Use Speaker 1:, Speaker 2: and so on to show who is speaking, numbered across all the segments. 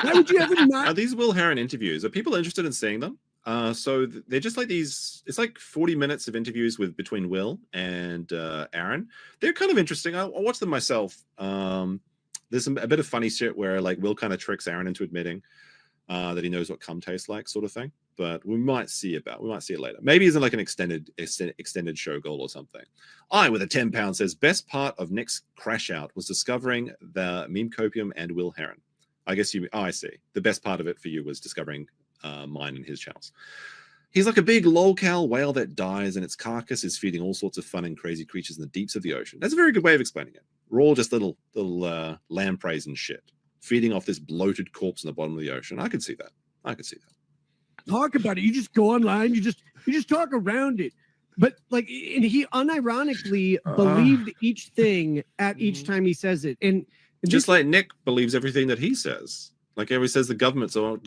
Speaker 1: Why would you ever not?
Speaker 2: Are these Will Heron interviews? Are people interested in seeing them? So they're just like these. It's like 40 minutes of interviews between Will and Aaron. They're kind of interesting. I'll watch them myself. There's a bit of funny shit where like Will kind of tricks Aaron into admitting that he knows what cum tastes like, sort of thing. But we might see it later. Maybe it's like an extended show goal or something. With a 10 pound says best part of Nick's crash out was discovering the meme Copium and Will Heron. I guess I see. The best part of it for you was discovering mine and his channels. He's like a big lolcow whale that dies, and its carcass is feeding all sorts of fun and crazy creatures in the deeps of the ocean. That's a very good way of explaining it. We're all just little lampreys and shit, feeding off this bloated corpse in the bottom of the ocean. I could see that.
Speaker 1: Talk about it. You just go online. You just talk around it. But like, and he unironically believed each thing at each time he says it, and
Speaker 2: just like Nick believes everything that he says. Like everybody says, the government's out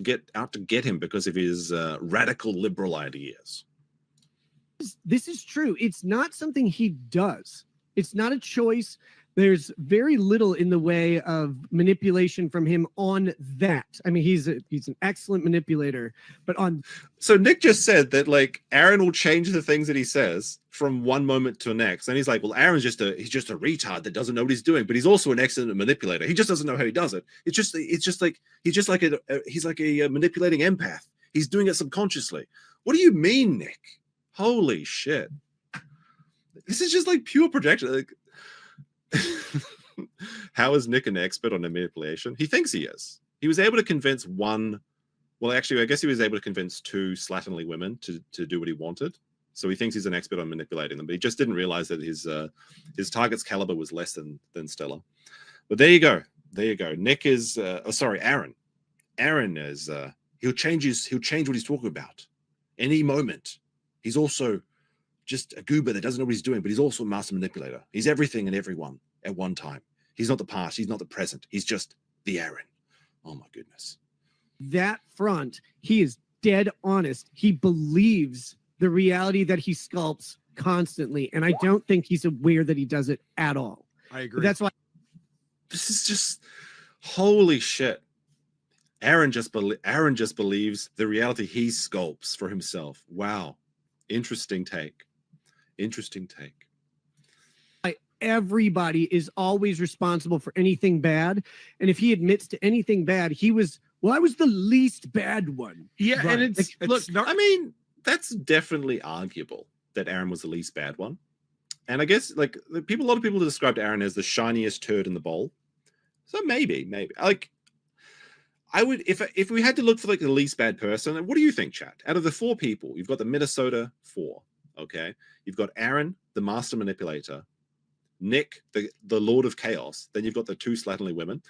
Speaker 2: to get him because of his radical liberal ideas.
Speaker 1: This is true. It's not something he does. It's not a choice. There's very little in the way of manipulation from him on that. I mean, he's an excellent manipulator, but on.
Speaker 2: So Nick just said that like Aaron will change the things that he says from one moment to the next, and he's like, "Well, Aaron's just a retard that doesn't know what he's doing, but he's also an excellent manipulator. He just doesn't know how he does it. It's just like he's like a manipulating empath. He's doing it subconsciously." What do you mean, Nick? Holy shit! This is just like pure projection. Like, how is Nick an expert on manipulation? He thinks he is. He was able to convince one. Well, actually, I guess he was able to convince two slatternly women to do what he wanted. So he thinks he's an expert on manipulating them, but he just didn't realize that his target's caliber was less than stellar. But there you go. Nick is Aaron. Aaron is he'll change what he's talking about any moment. He's also just a goober that doesn't know what he's doing, but he's also a master manipulator. He's everything and everyone at one time. He's not the past. He's not the present. He's just the Aaron. Oh my goodness.
Speaker 1: That front, he is dead honest. He believes the reality that he sculpts constantly, and I don't think he's aware that he does it at all.
Speaker 3: I agree.
Speaker 1: But that's why
Speaker 2: this is just holy shit. Aaron just believes the reality he sculpts for himself. Wow. Interesting take.
Speaker 1: Everybody is always responsible for anything bad, and if he admits to anything bad, I was the least bad one.
Speaker 3: Yeah,
Speaker 1: right.
Speaker 3: And
Speaker 2: I mean, that's definitely arguable that Aaron was the least bad one. And I guess like a lot of people described Aaron as the shiniest turd in the bowl. So maybe like I would, if we had to look for like the least bad person, what do you think, chat? Out of the four people, you've got the Minnesota 4, okay? You've got Aaron, the master manipulator, Nick, the Lord of Chaos, then you've got the two slatternly women.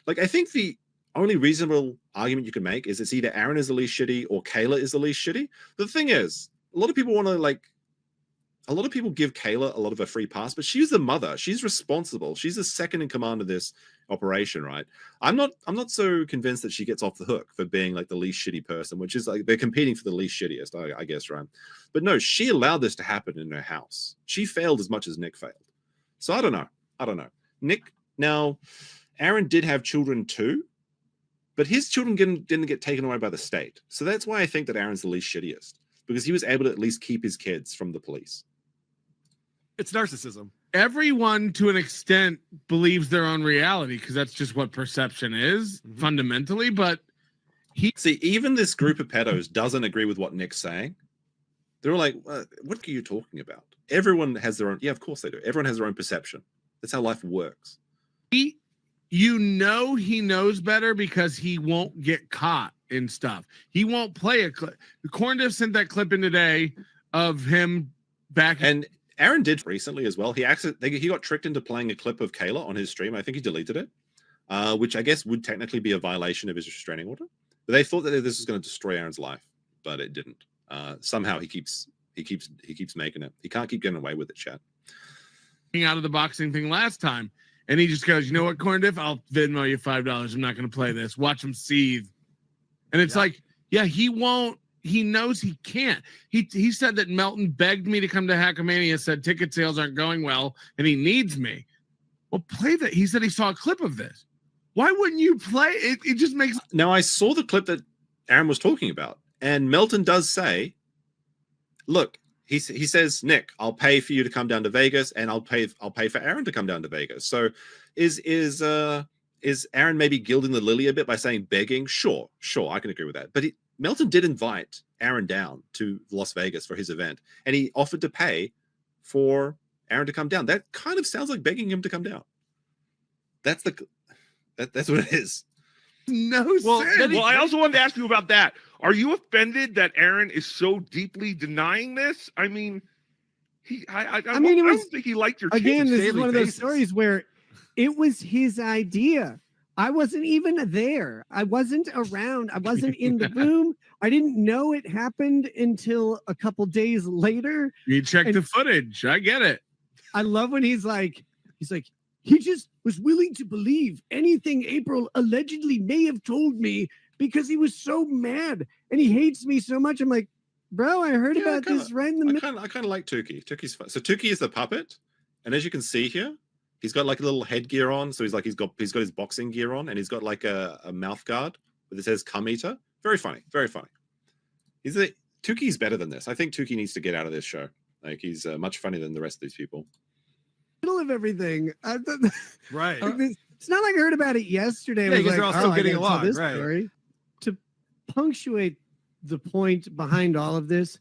Speaker 2: Like, I think the only reasonable argument you can make is it's either Aaron is the least shitty or Kayla is the least shitty. The thing is, a lot of people give Kayla a lot of a free pass, but she's the mother. She's responsible. She's the second in command of this operation, right? I'm not so convinced that she gets off the hook for being like the least shitty person, which is like they're competing for the least shittiest, I guess, right? But no, she allowed this to happen in her house. She failed as much as Nick failed. So I don't know. Nick, now, Aaron did have children too, but his children didn't get taken away by the state. So that's why I think that Aaron's the least shittiest, because he was able to at least keep his kids from the police.
Speaker 3: It's narcissism. Everyone, to an extent, believes their own reality because that's just what perception is fundamentally. But
Speaker 2: even this group of pedos doesn't agree with what Nick's saying. They're all like, what are you talking about? Everyone has their own. Yeah, of course they do. Everyone has their own perception. That's how life works.
Speaker 3: He knows better because he won't get caught in stuff. He won't play a clip. Corndiff sent that clip in today of him back.
Speaker 2: And Aaron did recently as well. He got tricked into playing a clip of Kayla on his stream. I think he deleted it, which I guess would technically be a violation of his restraining order. But they thought that this was going to destroy Aaron's life, but it didn't. Somehow he keeps making it. He can't keep getting away with it, chat.
Speaker 3: Out of the boxing thing last time, and he just goes, "You know what, Corndiff? I'll Venmo you $5. I'm not going to play this. Watch him seethe." And it's like, yeah, he won't. He knows he can't. He said that Melton begged me to come to Hackamania, said ticket sales aren't going well, and he needs me. Well, play that. He said he saw a clip of this. Why wouldn't you play it? It just makes
Speaker 2: Now, I saw the clip that Aaron was talking about, and Melton does say, look, he says, Nick, I'll pay for you to come down to Vegas, and I'll pay for Aaron to come down to Vegas. So is Aaron maybe gilding the lily a bit by saying begging? Sure, I can agree with that. But Melton did invite Aaron down to Las Vegas for his event, and he offered to pay for Aaron to come down. That kind of sounds like begging him to come down. That's what it is.
Speaker 3: no
Speaker 4: Well,
Speaker 3: sense.
Speaker 4: I also wanted to ask you about that. Are you offended that Aaron is so deeply denying this? I mean, I don't think he liked your
Speaker 1: Again,
Speaker 4: change
Speaker 1: this is
Speaker 4: daily
Speaker 1: one of those
Speaker 4: basis.
Speaker 1: stories where it was his idea. I wasn't even there. I wasn't around. I wasn't in the room. I didn't know it happened until a couple days later.
Speaker 3: You check the footage. I get it.
Speaker 1: I love when he's like, he just was willing to believe anything April allegedly may have told me because he was so mad and he hates me so much. I'm like, bro, I heard about this right in the middle.
Speaker 2: I kind of like Tukey. Tukey's fun. So Tukey is the puppet, and as you can see here, he's got like a little headgear on. So he's got his boxing gear on, and he's got like a mouth guard that says "Cum Eater." Very funny, very funny. Tukey's better than this. I think Tukey needs to get out of this show. Like he's much funnier than the rest of these people.
Speaker 1: Middle of everything.
Speaker 5: Right.
Speaker 1: It's not like I heard about it yesterday.
Speaker 5: Yeah,
Speaker 1: I was
Speaker 5: because they're all still
Speaker 1: I
Speaker 5: getting
Speaker 1: gotta tell
Speaker 5: along,
Speaker 1: this
Speaker 5: right.
Speaker 1: story. To punctuate the point behind all of this,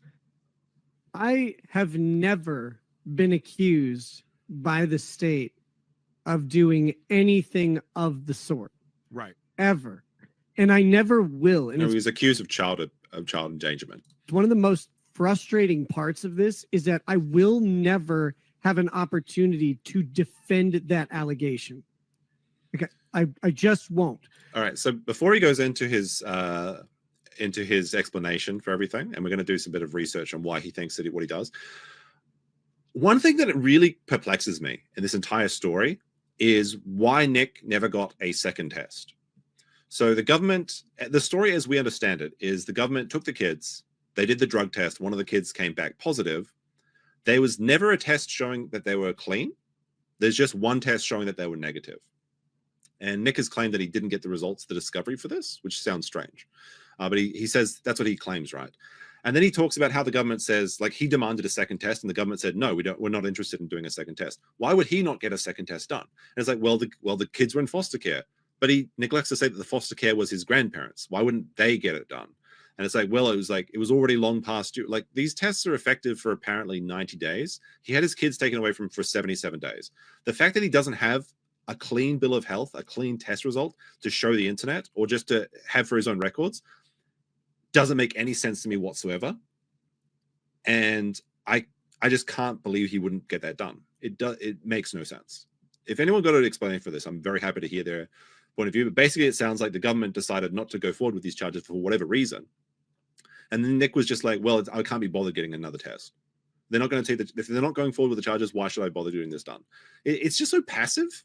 Speaker 1: I have never been accused by the state of doing anything of the sort.
Speaker 5: Right.
Speaker 1: Ever. And I never will. And
Speaker 2: No,
Speaker 1: it's
Speaker 2: he was accused of child endangerment.
Speaker 1: one of the most frustrating parts of this is that I will never have an opportunity to defend that allegation. Okay, I just won't.
Speaker 2: All right. So before he goes into his explanation for everything, and we're going to do some bit of research on why he thinks that what he does. One thing that really perplexes me in this entire story is why Nick never got a second test. So the story as we understand it is the government took the kids, they did the drug test, one of the kids came back positive. There was never a test showing that they were clean. There's just one test showing that they were negative. And Nick has claimed that he didn't get the results of the discovery for this, which sounds strange. But he says that's what he claims, right? And then he talks about how the government says, like, he demanded a second test, and the government said, no, we're not interested in doing a second test. Why would he not get a second test done? And it's like, well, the kids were in foster care, but he neglects to say that the foster care was his grandparents. Why wouldn't they get it done? And it's like, well, it was already long past due. Like, these tests are effective for apparently 90 days. He had his kids taken away from him for 77 days. The fact that he doesn't have a clean bill of health, a clean test result to show the internet, or just to have for his own records, doesn't make any sense to me whatsoever. And I just can't believe he wouldn't get that done. It makes no sense. If anyone got an explanation for this, I'm very happy to hear their point of view. But basically, it sounds like the government decided not to go forward with these charges for whatever reason. And then Nick was just like, well, I can't be bothered getting another test. They're not going to take if they're not going forward with the charges, why should I bother doing this done? It's just so passive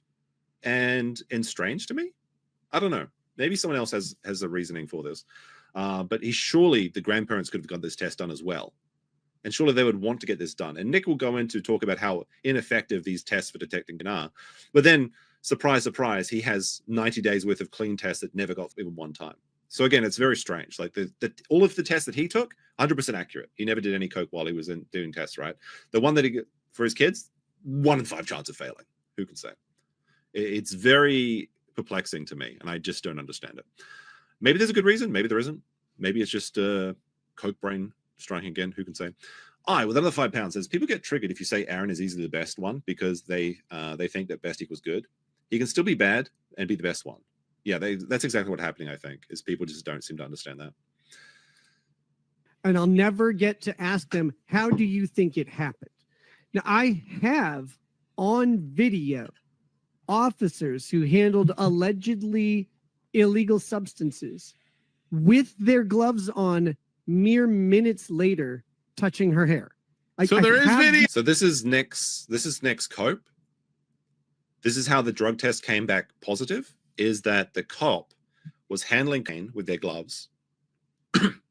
Speaker 2: and strange to me. I don't know. Maybe someone else has a reasoning for this. But surely the grandparents could have got this test done as well. And surely they would want to get this done. And Nick will go in to talk about how ineffective these tests for detecting are. But then, surprise, surprise, he has 90 days worth of clean tests that never got even one time. So again, it's very strange. Like all of the tests that he took, 100% accurate. He never did any coke while he was doing tests, right? The one that he got for his kids, 1 in 5 chance of failing. Who can say? It's very perplexing to me, and I just don't understand it. Maybe there's a good reason. Maybe there isn't. Maybe it's just coke brain striking again. Who can say? With another £5 says people get triggered if you say Aaron is easily the best one because they think that best equals good. He can still be bad and be the best one. Yeah, that's exactly what's happening. I think is people just don't seem to understand that.
Speaker 1: And I'll never get to ask them, how do you think it happened? Now, I have on video officers who handled allegedly illegal substances with their gloves on mere minutes later touching her hair.
Speaker 3: So there is video.
Speaker 2: So this is Nick's cope. This is how the drug test came back positive, is that the cop was handling pain with their gloves.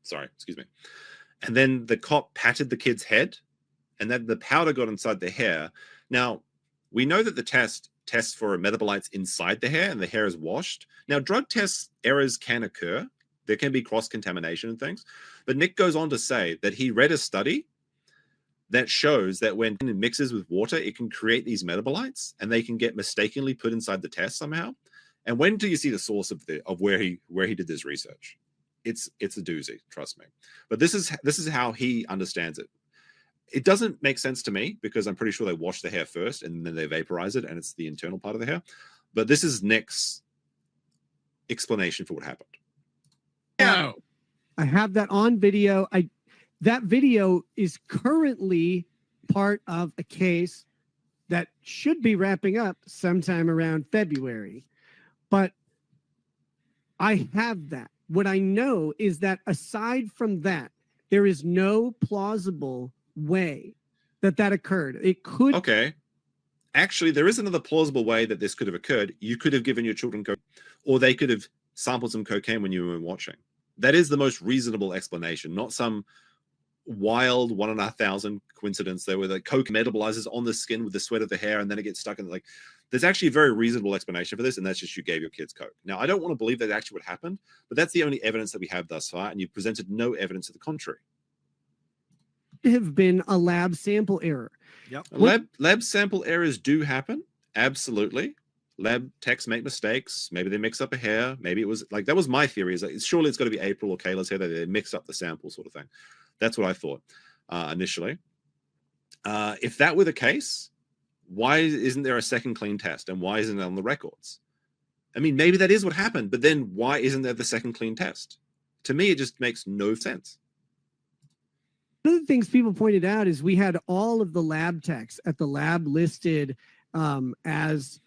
Speaker 2: Sorry, excuse me. And then the cop patted the kid's head, and then the powder got inside the hair. Now, we know that the test tests for metabolites inside the hair, and the hair is washed. Now, drug test errors can occur. There can be cross-contamination and things. But Nick goes on to say that he read a study that shows that when it mixes with water, it can create these metabolites, and they can get mistakenly put inside the test somehow. And when do you see the source of where he did this research? It's a doozy, trust me. But this is how he understands it. It doesn't make sense to me because I'm pretty sure they wash the hair first and then they vaporize it, and it's the internal part of the hair. But this is Nick's explanation for what happened.
Speaker 3: No.
Speaker 1: I have that on video. That video is currently part of a case that should be wrapping up sometime around February. But I have that. What I know is that aside from that, there is no plausible way that occurred. It could.
Speaker 2: Okay. Actually, there is another plausible way that this could have occurred. You could have given your children cocaine, or they could have sampled some cocaine when you were watching. That is the most reasonable explanation, not some wild 1 in 1,000 coincidence there where the coke metabolizes on the skin with the sweat of the hair and then it gets stuck in like. There's actually a very reasonable explanation for this, and that's just you gave your kids coke. Now, I don't want to believe that actually what happened, but that's the only evidence that we have thus far, and you've presented no evidence to the contrary.
Speaker 1: Have been a lab sample error.
Speaker 5: Yep.
Speaker 2: Lab sample errors do happen. Absolutely. Lab techs make mistakes. Maybe they mix up a hair. Maybe it was like, that was my theory, is like, surely it's got to be April or Kayla's hair that they mixed up the sample sort of thing. That's what I thought initially. If that were the case, why isn't there a second clean test? And why isn't it on the records? I mean, maybe that is what happened, but then why isn't there the second clean test? To me, it just makes no sense.
Speaker 1: One of the things people pointed out is we had all of the lab techs at the lab listed as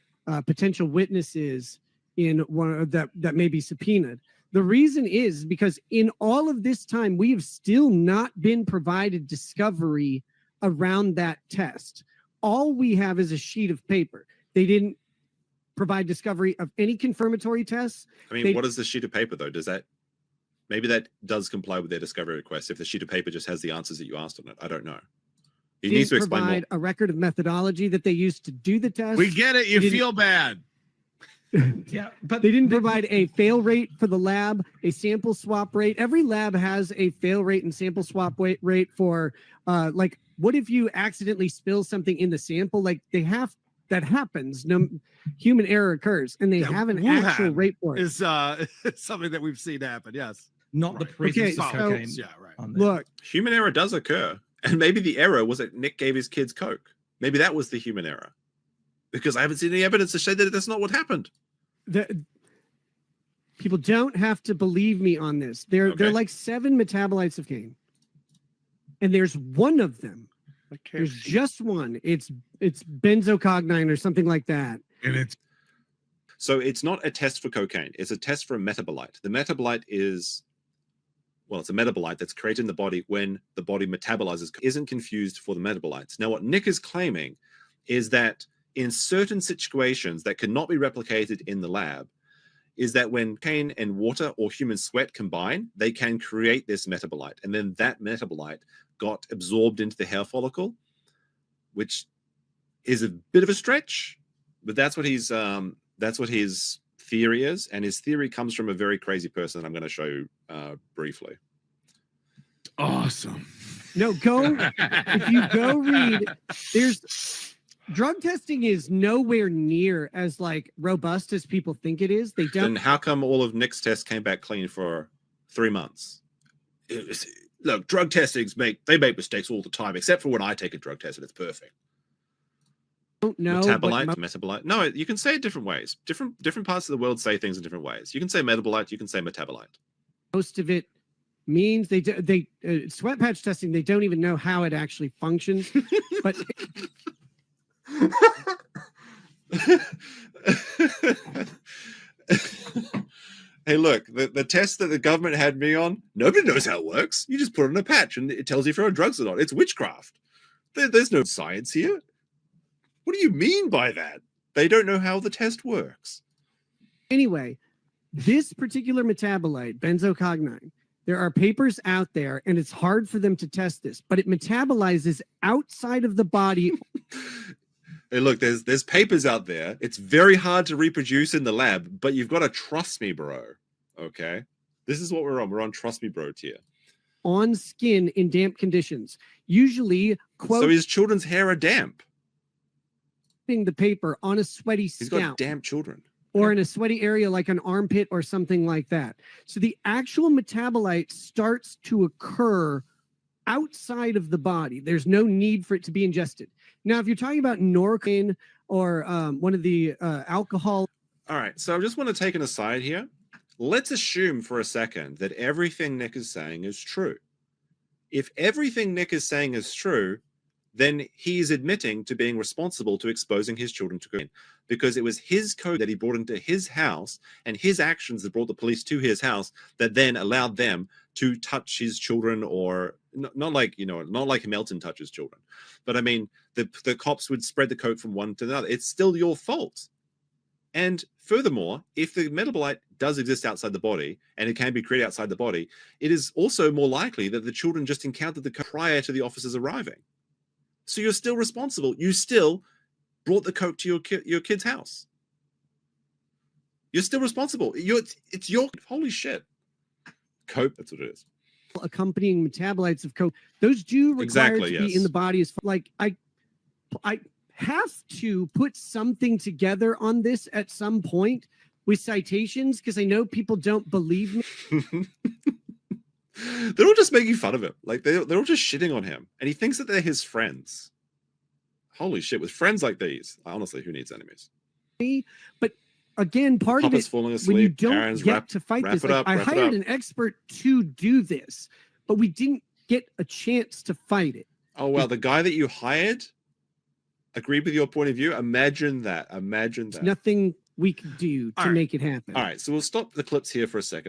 Speaker 1: potential witnesses in one that may be subpoenaed. The reason is because in all of this time, we have still not been provided discovery around that test. All we have is a sheet of paper. They didn't provide discovery of any confirmatory tests.
Speaker 2: I mean, what is the sheet of paper, though? Does that, maybe that does comply with their discovery request if the sheet of paper just has the answers that you asked on it. I don't know. He needs to explain more.
Speaker 1: A record of methodology that they used to do the test.
Speaker 3: We get it. You feel bad.
Speaker 5: Yeah, but
Speaker 1: they didn't provide a fail rate for the lab, a sample swap rate. Every lab has a fail rate and sample swap rate for like, what if you accidentally spill something in the sample? Like that happens. No human error occurs, and they have an actual rate for it.
Speaker 5: Is something that we've seen happen. Yes,
Speaker 6: not the presence of cocaine.
Speaker 5: Yeah, right.
Speaker 1: Look,
Speaker 2: human error does occur, and maybe the error was that Nick gave his kids coke. Maybe that was the human error, because I haven't seen any evidence to say that that's not what happened.
Speaker 1: People don't have to believe me on this. There are like 7 metabolites of cane, and there's one of them. There's just one. It's benzocognine or something like that.
Speaker 3: And
Speaker 2: so it's not a test for cocaine. It's a test for a metabolite. The metabolite is, well, it's a metabolite that's created in the body when the body metabolizes. Isn't confused for the metabolites. Now, what Nick is claiming is that in certain situations that cannot be replicated in the lab, is that when cane and water or human sweat combine, they can create this metabolite. And then that metabolite got absorbed into the hair follicle, which is a bit of a stretch, but that's what his theory is. And his theory comes from a very crazy person that I'm going to show you briefly.
Speaker 3: Awesome.
Speaker 1: No, if you go read, drug testing is nowhere near as like robust as people think it is. They don't.
Speaker 2: Then how come all of Nick's tests came back clean for 3 months? Look, drug testings make mistakes all the time, except for when I take a drug test and it's perfect.
Speaker 1: Don't know.
Speaker 2: Metabolite. No, you can say it different ways. Different parts of the world say things in different ways. You can say metabolite. You can say metabolite. Most
Speaker 1: of it means they sweat patch testing. They don't even know how it actually functions, but.
Speaker 2: Hey, look, the test that the government had me on, nobody knows how it works. You just put it on a patch and it tells you if you're on drugs or not. It's witchcraft. There's no science here. What do you mean by that? They don't know how the test works.
Speaker 1: Anyway, this particular metabolite, benzocognine, there are papers out there, and it's hard for them to test this, but it metabolizes outside of the body.
Speaker 2: Hey, look, there's papers out there. It's very hard to reproduce in the lab, but you've got to trust me, bro. Okay, this is what we're on. We're on trust me, bro tier.
Speaker 1: On skin in damp conditions, usually quote.
Speaker 2: So his children's hair are damp.
Speaker 1: The paper on a sweaty
Speaker 2: He's
Speaker 1: scalp.
Speaker 2: got damp children.
Speaker 1: Or in a sweaty area like an armpit or something like that. So the actual metabolite starts to occur outside of the body. There's no need for it to be ingested. Now, if you're talking about Norcoin or one of the alcohol.
Speaker 2: All right, so I just want to take an aside here. Let's assume for a second that everything Nick is saying is true. If everything Nick is saying is true, then he is admitting to being responsible to exposing his children to cocaine, because it was his code that he brought into his house and his actions that brought the police to his house that then allowed them to touch his children, or not like Melton touches children, but I mean, the cops would spread the coke from one to another. It's still your fault. And furthermore, if the metabolite does exist outside the body and it can be created outside the body, it is also more likely that the children just encountered the coke prior to the officers arriving. So you're still responsible. You still brought the coke to your kid's house. You're still responsible. It's your holy shit. Coke, that's what it is.
Speaker 1: Accompanying metabolites of coke, those do require to be in the body. As like I have to put something together on this at some point with citations, because I know people don't believe me.
Speaker 2: They're all just making fun of him. Like they're all just shitting on him, and he thinks that they're his friends. Holy shit! With friends like these, honestly, who needs enemies?
Speaker 1: But again, part
Speaker 2: Papa's
Speaker 1: of it,
Speaker 2: falling asleep.
Speaker 1: when you don't
Speaker 2: Aaron's
Speaker 1: get to fight this, like, I hired an expert to do this, but we didn't get a chance to fight it.
Speaker 2: Oh well, the guy that you hired agreed with your point of view. Imagine that.
Speaker 1: There's nothing we could do to make it happen.
Speaker 2: All right, so we'll stop the clips here for a second.